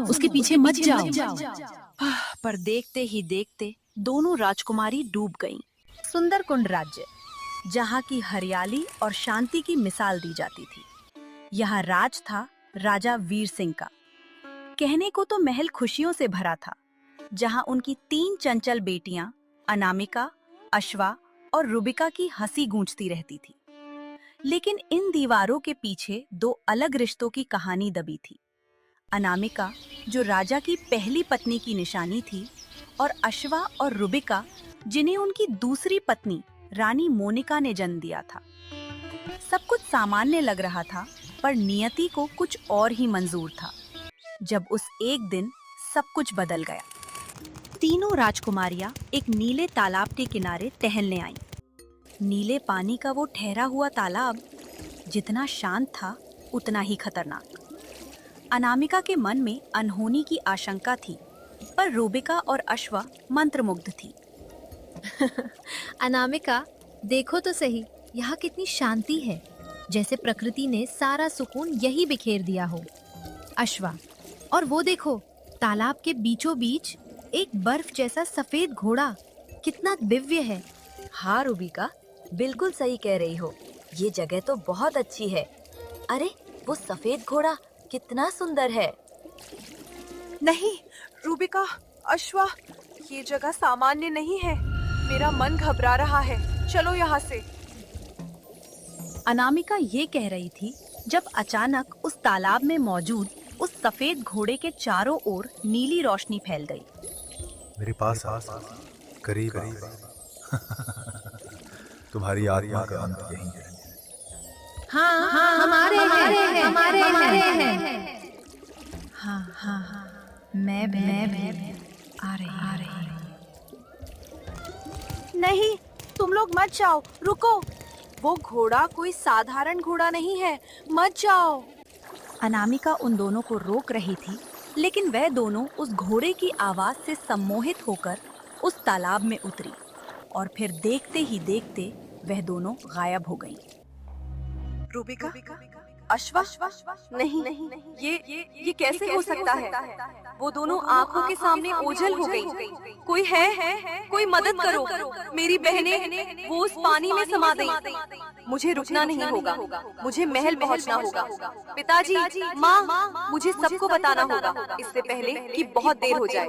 उसके पीछे मत जाओ। पर देखते ही देखते दोनों राजकुमारी डूब गईं। सुंदरकुंड राज्य, जहाँ की हरियाली और शांति की मिसाल दी जाती थी। यह राज था राजा वीर सिंह का। कहने को तो महल खुशियों से भरा था, जहाँ उनकी 3 चंचल बेटियां अनामिका, अश्वा और रुबिका की हंसी गूंजती रहती थी। लेकिन इन दीवारों के पीछे 2 अलग रिश्तों की कहानी दबी थी। अनामिका, जो राजा की पहली पत्नी की निशानी थी, और अश्वा और रुबिका, जिन्हें उनकी दूसरी पत्नी रानी मोनिका ने जन्म दिया था। सब कुछ सामान्य लग रहा था, पर नियति को कुछ और ही मंजूर था। जब उस एक दिन सब कुछ बदल गया। तीनों राजकुमारियां एक नीले तालाब के किनारे टहलने आईं। नीले पानी का वो ठहरा हुआ तालाब जितना शांत था, उतना ही खतरनाक। अनामिका के मन में अनहोनी की आशंका थी, पर रुबिका और अश्वा मंत्रमुग्ध थी। अनामिका, देखो तो सही, यहाँ कितनी शांति है, जैसे प्रकृति ने सारा सुकून यही बिखेर दिया हो। अश्वा, और वो देखो, तालाब के बीचों बीच एक बर्फ जैसा सफेद घोड़ा, कितना दिव्य है। हाँ रुबिका, बिल्कुल सही कह रही हो। ये जगह तो बहुत अच्छी है। अरे, वो सफेद घोड़ा कितना सुंदर है। नहीं रुबिका, अश्वा, ये जगह सामान्य नहीं है। मेरा मन घबरा रहा है। चलो यहाँ से। अनामिका ये कह रही थी, जब अचानक उस तालाब में मौजूद उस सफेद घोड़े के चारों ओर नीली रोशनी फैल गई। मेरे पास आ, करीब आ। तुम्हारी आत्मा का अंत यही है। हाँ, हाँ, हमारे हैं। हाँ, मैं भी आ रही। नहीं, तुम लोग मत जाओ, रुको। वो घोड़ा कोई साधारण घोड़ा नहीं है, मत जाओ। अनामिका उन दोनों को रोक रही थी, लेकिन वह दोनों उस घोड़े की आवाज से सम्मोहित होकर उस तालाब में उतरी, और फिर देखते ही देखते वह दोनों गायब हो गईं। रुबिका, अश्वा, नहीं, ये कैसे हो सकता है? वो दोनों आंखों के सामने ओझल हो गई। कोई है? कोई मदद करो। मेरी बहनें वो उस पानी में समा गईं। मुझे रुकना नहीं होगा। मुझे महल पहुंचना होगा। पिताजी, माँ, मुझे सबको बताना होगा, इससे पहले कि बहुत देर हो जाए।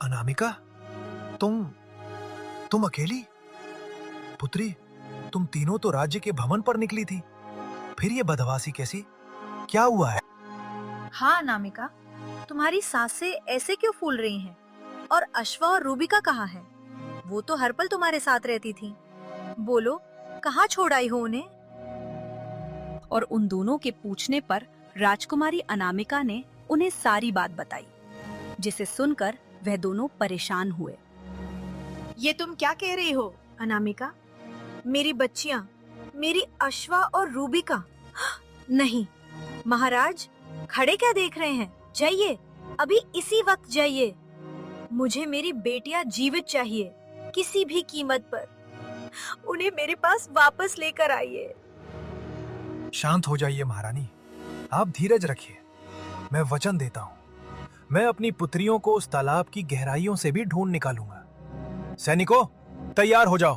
अनामिका, तुम अकेली? पुत्री, तुम तीनों तो राज्य के भ्रमण पर निकली थी, फिर ये बदहवासी कैसी? क्या हुआ है? हाँ अनामिका, तुम्हारी सांसें ऐसे क्यों फूल रही हैं? और अश्वा और रूबिका कहाँ है? वो तो हर पल तुम्हारे साथ रहती थी। बोलो, कहाँ छोड़ आई हो उन्हें? और उन दोनों के पूछने पर राजकुमारी अनामिका ने उन्हें सारी बात बताई, जिसे सुनकर वह दोनों परेशान हुए। ये तुम क्या कह रही हो अनामिका? मेरी बच्चियां, मेरी अश्वा और रूबिका? नहीं महाराज, खड़े क्या देख रहे हैं? जाइए, अभी इसी वक्त जाइए। मुझे मेरी बेटियां जीवित चाहिए, किसी भी कीमत पर। उन्हें मेरे पास वापस लेकर आइए। शांत हो जाइए महारानी, आप धीरज रखिए। मैं वचन देता हूँ, मैं अपनी पुत्रियों को उस तालाब की गहराइयों से भी ढूंढ निकालूंगा। सैनिकों, तैयार हो जाओ,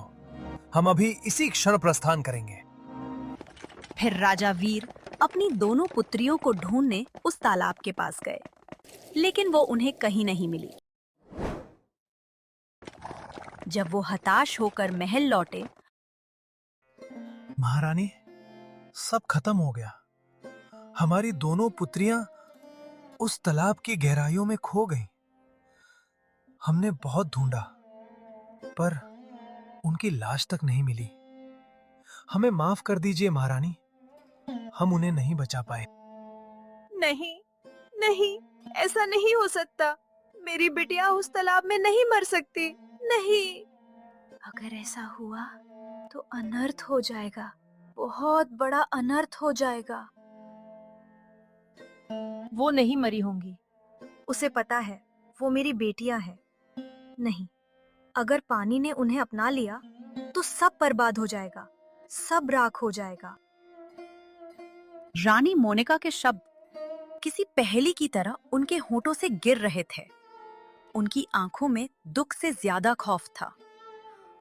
हम अभी इसी क्षण प्रस्थान करेंगे। फिर राजा वीर अपनी दोनों पुत्रियों को ढूंढने उस तालाब के पास गए, लेकिन वो उन्हें कहीं नहीं मिली। जब वो हताश होकर महल लौटे, महारानी, सब खत्म हो गया। हमारी दोनों पुत्रियां उस तालाब की गहराइयों में खो गईं। हमने बहुत ढूंढा, पर उनकी लाश तक नहीं मिली। हमें माफ कर दीजिए महारानी, हम उन्हें नहीं बचा पाए। नहीं, नहीं, ऐसा नहीं हो सकता। मेरी बिटिया उस तालाब में नहीं मर सकती। नहीं। अगर ऐसा हुआ तो अनर्थ हो जाएगा, बहुत बड़ा अनर्थ हो जाएगा। वो नहीं मरी होंगी। उसे पता है वो मेरी बेटियां हैं। नहीं, अगर पानी ने उन्हें अपना लिया तो सब बर्बाद हो जाएगा, सब राख हो जाएगा। रानी मोनिका के शब्द किसी पहेली की तरह उनके होठों से गिर रहे थे। उनकी आंखों में दुख से ज्यादा खौफ था।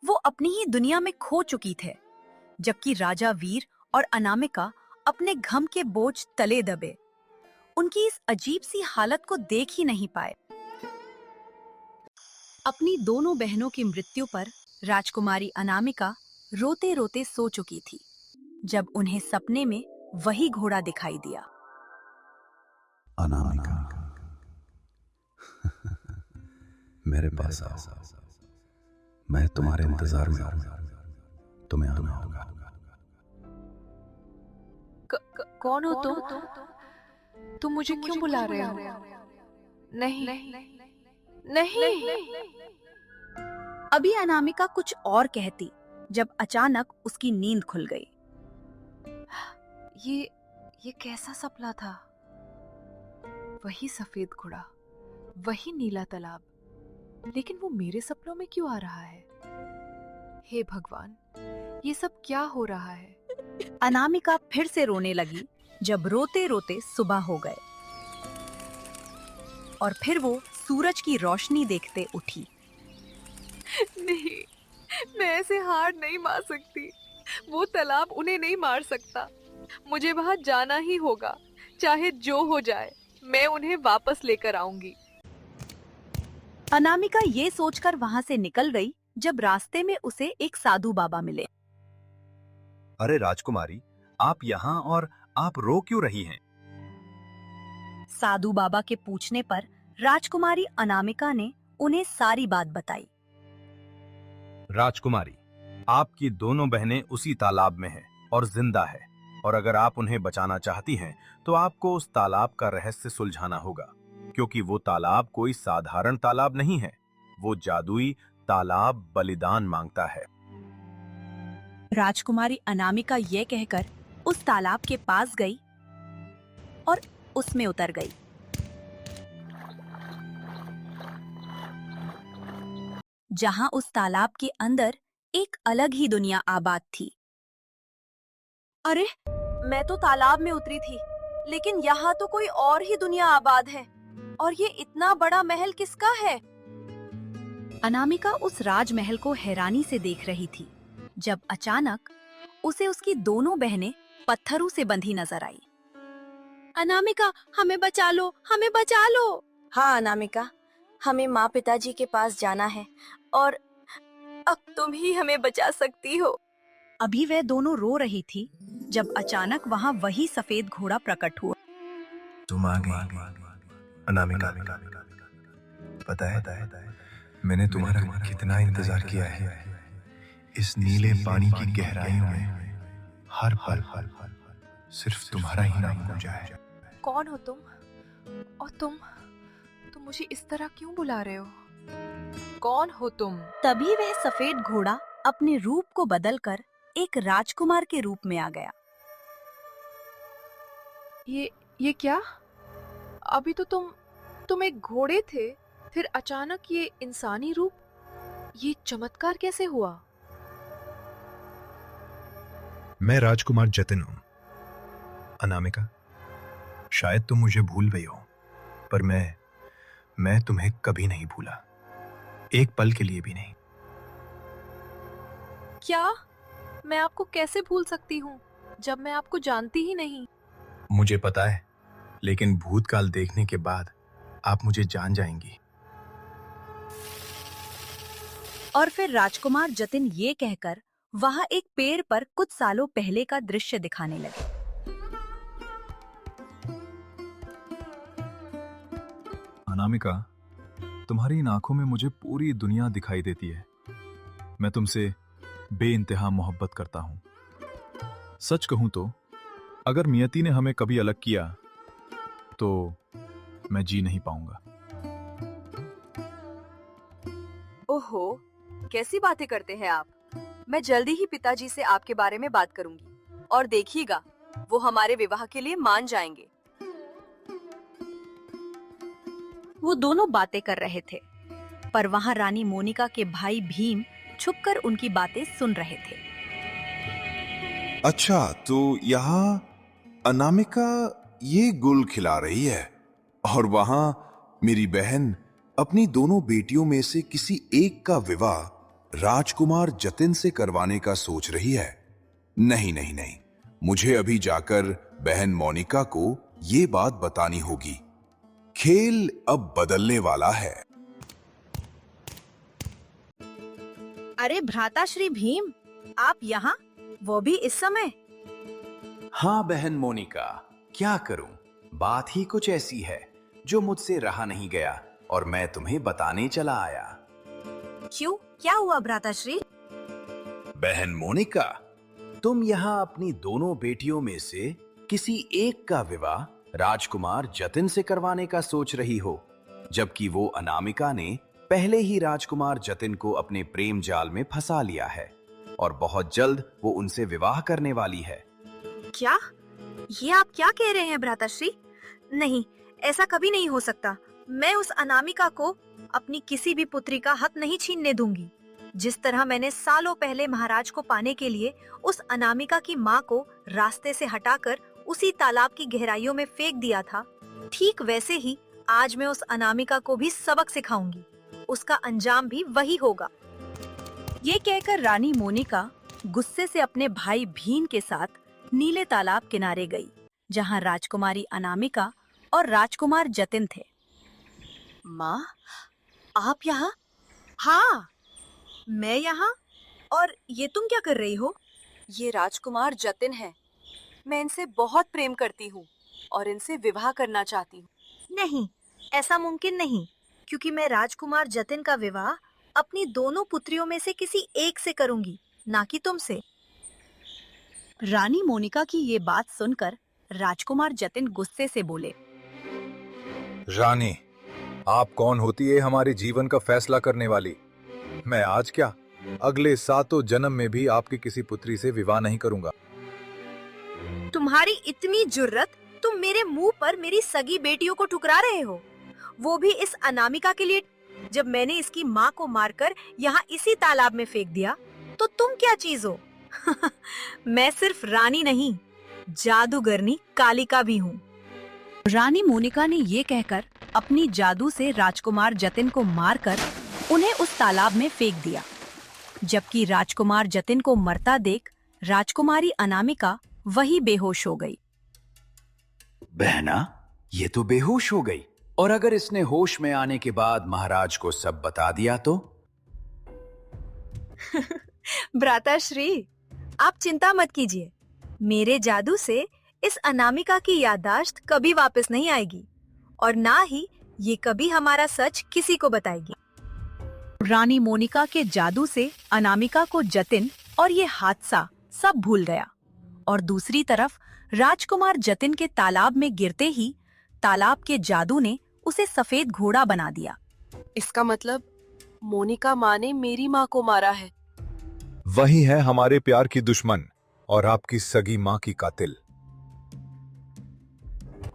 वो अपनी ही दुनिया में खो चुकी थे, जबकि राजा वीर और अनामिका अपने घम के बोझ तले दबे उनकी इस अजीब सी हालत को देख ही नहीं पाए। अपनी दोनों बहनों की मृत्यु पर राजकुमारी अनामिका रोते रोते सो चुकी थी, जब उन्हें सपने में वही घोड़ा दिखाई दिया। अनामिका, मेरे पास आओ। मैं तुम्हारे इंतजार में हूं। तुम्हें आना होगा। कौन हो तुम? तुम मुझे क्यों बुला रहे हो? नहीं नहीं। अभी अनामिका कुछ और कहती, जब अचानक उसकी नींद खुल गई। ये कैसा सपना था? वही सफेद घोड़ा, वही नीला तालाब, लेकिन वो मेरे सपनों में क्यों आ रहा है? हे भगवान, ये सब क्या हो रहा है? अनामिका फिर से रोने लगी, जब रोते रोते सुबह हो गए और फिर वो सूरज की रोशनी देखते उठी। नहीं, मैं ऐसे हार नहीं मार सकती। वो तालाब उन्हें नहीं मार सकता। मुझे वहां जाना ही होगा, चाहे जो हो जाए। मैं उन्हें वापस लेकर आऊंगी। अनामिका ये सोचकर वहां से निकल गई, जब रास्ते में उसे एक साधु बाबा मिले। अरे राजकुमारी, आप यहाँ और आप रो क्यों रही हैं? साधु बाबा के पूछने पर राजकुमारी अनामिका ने उन्हें सारी बात बताई। राजकुमारी, आपकी दोनों बहनें उसी तालाब में हैं और जिंदा है, और अगर आप उन्हें बचाना चाहती हैं तो आपको उस तालाब का रहस्य सुलझाना होगा, क्योंकि वो तालाब कोई साधारण तालाब नहीं है। वो जादुई तालाब बलिदान मांगता है। राजकुमारी अनामिका ये कहकर उस तालाब के पास गई और उसमें उतर गई। जहां उस तालाब के अंदर एक अलग ही दुनिया आबाद थी। अरे, मैं तो तालाब में उतरी थी, लेकिन यहाँ तो कोई और ही दुनिया आबाद है। और ये इतना बड़ा महल किसका है? अनामिका उस राजमहल को हैरानी से देख रही थी, जब अचानक उसे उसकी दोनों बहनें पत्थरों से बंधी नजर आई। अनामिका, हमें बचा लो, हमें बचा लो। हाँ अनामिका, हमें माँ पिताजी के पास जाना है, और अब तुम ही हमें बचा सकती हो। अभी वह दोनों रो रही थी, जब अचानक वहां वही सफेद घोड़ा प्रकट हुआ। तुम आ गई अनामिका। पता है मैंने तुम्हारा कितना इंतजार किया है। इस नीले पानी की गहराइयों में हर पल सिर्फ तुम्हारा ही नाम गूंजा है। कौन हो तुम? और तुम मुझे इस तरह क्यों बुला रहे हो? कौन हो तुम? तभी वह सफेद घोड़ा अपने रूप को बदलकर एक राजकुमार के रूप में आ गया। ये क्या? अभी तो तुम एक घोड़े थे, फिर अचानक ये इंसानी रूप। ये चमत्कार कैसे हुआ? मैं राजकुमार जतिन हूं। अनामिका, शायद तुम मुझे भूल गई हो, पर मैं तुम्हें कभी नहीं भूला, एक पल के लिए भी नहीं। क्या? मैं आपको कैसे भूल सकती हूँ, जब मैं आपको जानती ही नहीं? मुझे पता है, लेकिन भूतकाल देखने के बाद आप मुझे जान जाएंगी। और फिर राजकुमार जतिन ये कहकर वहां एक पेड़ पर कुछ सालों पहले का दृश्य दिखाने लगे। अनामिका, तुम्हारी इन आंखों में मुझे पूरी दुनिया दिखाई देती है। मैं तुमसे बेइंतहा मोहब्बत करता हूं। सच कहूं तो अगर नियति ने हमें कभी अलग किया तो मैं जी नहीं पाऊंगा। ओहो, कैसी बातें करते हैं आप। मैं जल्दी ही पिताजी से आपके बारे में बात करूंगी, और देखिएगा वो हमारे विवाह के लिए मान जाएंगे। वो दोनों बातें कर रहे थे, पर वहां रानी मोनिका के भाई भीम छुपकर उनकी बातें सुन रहे थे। अच्छा, तो यहाँ अनामिका ये गुल खिला रही है और वहां मेरी बहन अपनी दोनों बेटियों में से किसी एक का विवाह राजकुमार जतिन से करवाने का सोच रही है। नहीं नहीं नहीं, मुझे अभी जाकर बहन मोनिका को ये बात बतानी होगी। खेल अब बदलने वाला है। अरे भ्राता श्री भीम, आप यहाँ, वो भी इस समय? हाँ बहन मोनिका, क्या करूं, बात ही कुछ ऐसी है जो मुझसे रहा नहीं गया और मैं तुम्हें बताने चला आया। क्यों, क्या हुआ भ्राताश्री? बहन मोनिका, तुम यहाँ अपनी दोनों बेटियों में से किसी एक का विवाह राजकुमार जतिन से करवाने का सोच रही हो, जबकि वो अनामिका ने पहले ही राजकुमार जतिन को अपने प्रेम जाल में फंसा लिया है और बहुत जल्द वो उनसे विवाह करने वाली है। क्या? ये आप क्या कह रहे हैं भ्राताश्री? नहीं, ऐसा कभी नहीं हो सकता। मैं उस अनामिका को अपनी किसी भी पुत्री का हक नहीं छीनने दूंगी। जिस तरह मैंने सालों पहले महाराज को पाने के लिए उस अनामिका की माँ को रास्ते से हटाकर उसी तालाब की गहराइयों में फेंक दिया था, ठीक वैसे ही आज मैं उस अनामिका को भी सबक सिखाऊंगी। उसका अंजाम भी वही होगा। ये कहकर रानी मोनिका गुस्से से अपने भाई भीम के साथ नीले तालाब किनारे गई, जहाँ राजकुमारी अनामिका और राजकुमार जतिन थे। माँ, आप यहाँ? हाँ, मैं यहाँ। और ये तुम क्या कर रही हो? ये राजकुमार जतिन है। मैं इनसे बहुत प्रेम करती हूँ और इनसे विवाह करना चाहती हूँ। नहीं, ऐसा मुमकिन नहीं, क्योंकि मैं राजकुमार जतिन का विवाह अपनी दोनों पुत्रियों में से किसी एक से करूंगी, ना कि तुमसे। रानी मोनिका की ये बात सुनकर राजकुमार जतिन गुस्से से बोले, रानी, आप कौन होती है हमारे जीवन का फैसला करने वाली? मैं आज क्या, अगले 7 जन्म में भी आपकी किसी पुत्री से विवाह नहीं करूंगा। तुम्हारी इतनी जुर्रत, तुम मेरे मुंह पर मेरी सगी बेटियों को ठुकरा रहे हो, वो भी इस अनामिका के लिए। जब मैंने इसकी माँ को मारकर यहाँ इसी तालाब में फेंक दिया, तो तुम क्या चीज हो? मैं सिर्फ रानी नहीं, जादूगरनी कालिका भी हूँ। रानी मोनिका ने ये कहकर अपनी जादू से राजकुमार जतिन को मारकर उन्हें उस तालाब में फेंक दिया। जबकि राजकुमार जतिन को मरता देख राजकुमारी अनामिका वही बेहोश हो गई। बहना, ये तो बेहोश हो गई, और अगर इसने होश में आने के बाद महाराज को सब बता दिया तो? भ्राताश्री, आप चिंता मत कीजिए। मेरे जादू से इस अनामिका की याददाश्त कभी वापस नहीं आएगी और ना ही ये कभी हमारा सच किसी को बताएगी। रानी मोनिका के जादू से अनामिका को जतिन और ये हादसा सब भूल गया, और दूसरी तरफ राजकुमार जतिन के तालाब में गिरते ही तालाब के जादू ने उसे सफेद घोड़ा बना दिया। इसका मतलब मोनिका माँ ने मेरी माँ को मारा है। वही है हमारे प्यार की दुश्मन और आपकी सगी माँ की कातिल।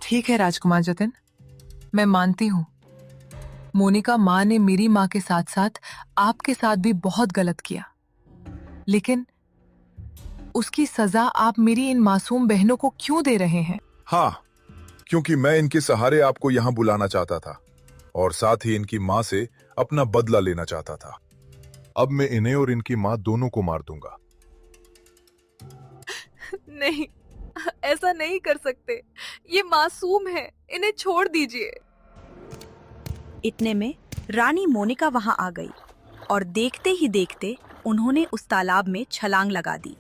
ठीक है राजकुमार जतिन, मैं मानती हूँ मोनिका माँ ने मेरी माँ के साथ साथ आपके साथ भी बहुत गलत किया, लेकिन उसकी सजा आप मेरी इन मासूम बहनों को क्यों दे रहे हैं? हाँ, क्योंकि मैं इनके सहारे आपको यहाँ बुलाना चाहता था और साथ ही इनकी माँ से अपना बदला लेना चाहता था। अब मैं इन्हें और इनकी माँ दोनों को मार दूंगा। नहीं, ऐसा नहीं कर सकते। ये मासूम है, इन्हें छोड़ दीजिए। इतने में रानी मोनिका वहां आ गई और देखते ही देखते उन्होंने उस तालाब में छलांग लगा दी।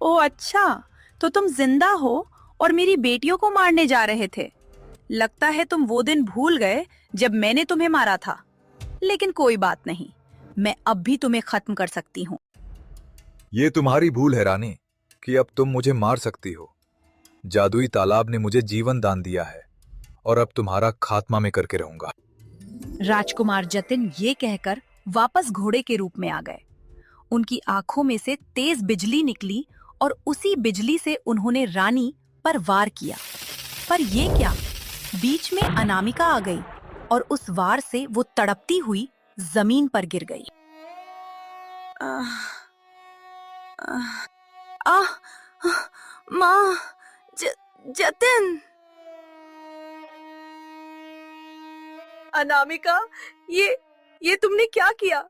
ओ अच्छा, तो तुम जिंदा हो और मेरी बेटियों को मारने जा रहे थे। लगता है तुम वो दिन भूल गए जब मैंने तुम्हें मारा था। लेकिन कोई बात नहीं, मैं अब भी तुम्हें खत्म कर सकती हूँ। ये तुम्हारी भूल है रानी कि अब तुम मुझे मार सकती हो। जादुई तालाब ने मुझे जीवन दान दिया है और अब तुम्हारा खात्मा में करके रहूंगा। राजकुमार जतिन ये कहकर वापस घोड़े के रूप में आ गए। उनकी आंखों में से तेज बिजली निकली और उसी बिजली से उन्होंने रानी पर वार किया। पर ये क्या, बीच में अनामिका आ गई और उस वार से वो तड़पती हुई जमीन पर गिर गई। माँ, जतिन। अनामिका, ये तुमने क्या किया?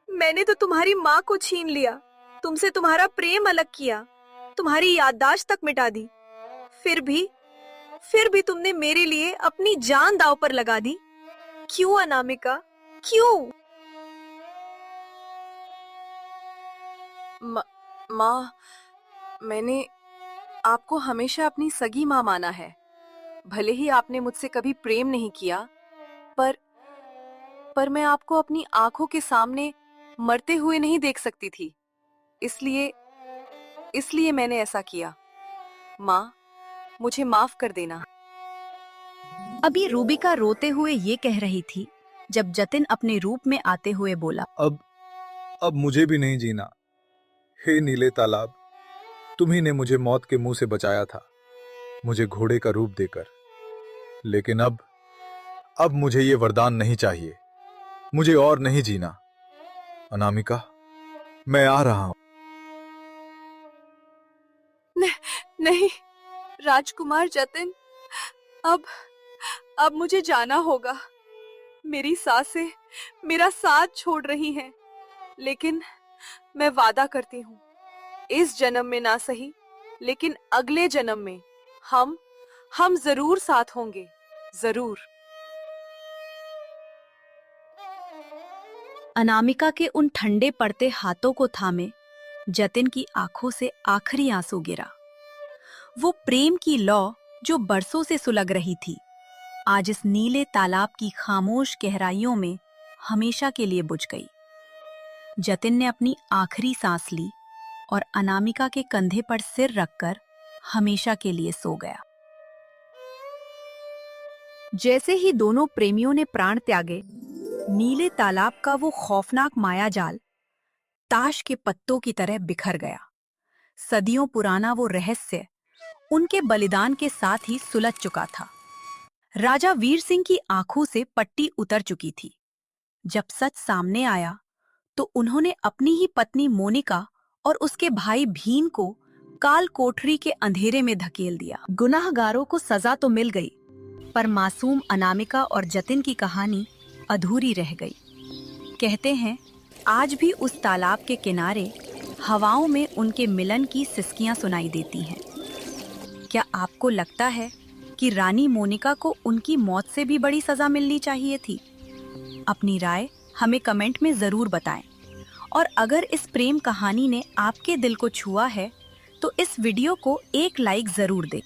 मैंने तो तुम्हारी माँ को छीन लिया, तुमसे तुम्हारा प्रेम अलग किया, तुम्हारी याददाश्त तक मिटा दी। फिर भी तुमने मेरे लिए अपनी जान दांव पर लगा दी। क्यों अनामिका, क्यों? माँ, मैंने आपको हमेशा अपनी सगी माँ माना है। भले ही आपने मुझसे कभी प्रेम नहीं किया, पर मैं आपको अपनी आंखों के सामने मरते हुए नहीं देख सकती थी। इसलिए मैंने ऐसा किया। माँ, मुझे माफ कर देना। अभी रूबिका रोते हुए ये कह रही थी जब जतिन अपने रूप में आते हुए बोला, अब मुझे भी नहीं जीना। हे नीले तालाब, तुम ही ने मुझे मौत के मुंह से बचाया था, मुझे घोड़े का रूप देकर। लेकिन अब मुझे ये वरदान नहीं चाहिए, मुझे और नहीं जीना। अनामिका, मैं आ रहा हूं। नहीं राजकुमार जतिन, अब मुझे जाना होगा। मेरी सासें मेरा साथ छोड़ रही हैं, लेकिन मैं वादा करती हूँ, इस जन्म में ना सही, लेकिन अगले जन्म में हम जरूर साथ होंगे, जरूर। अनामिका के उन ठंडे पड़ते हाथों को थामे जतिन की आंखों से आखिरी आंसू गिरा। वो प्रेम की लौ जो बरसों से सुलग रही थी, आज इस नीले तालाब की खामोश गहराइयों में हमेशा के लिए बुझ गई। जतिन ने अपनी आखिरी सांस ली और अनामिका के कंधे पर सिर रखकर हमेशा के लिए सो गया। जैसे ही दोनों प्रेमियों ने प्राण त्यागे, नीले तालाब का वो खौफनाक मायाजाल ताश के पत्तों की तरह बिखर गया। सदियों पुराना वो रहस्य उनके बलिदान के साथ ही सुलझ चुका था। राजा वीर सिंह की आंखों से पट्टी उतर चुकी थी। जब सच सामने आया तो उन्होंने अपनी ही पत्नी मोनिका और उसके भाई भीम को काल कोठरी के अंधेरे में धकेल दिया। गुनाहगारों को सजा तो मिल गई, पर मासूम अनामिका और जतिन की कहानी अधूरी रह गई। कहते हैं, आज भी उस तालाब के किनारे हवाओं में उनके मिलन की सिसकियां सुनाई देती हैं। क्या आपको लगता है कि रानी मोनिका को उनकी मौत से भी बड़ी सजा मिलनी चाहिए थी? अपनी राय हमें कमेंट में जरूर बताएं। और अगर इस प्रेम कहानी ने आपके दिल को छुआ है तो इस वीडियो को एक लाइक जरूर दें।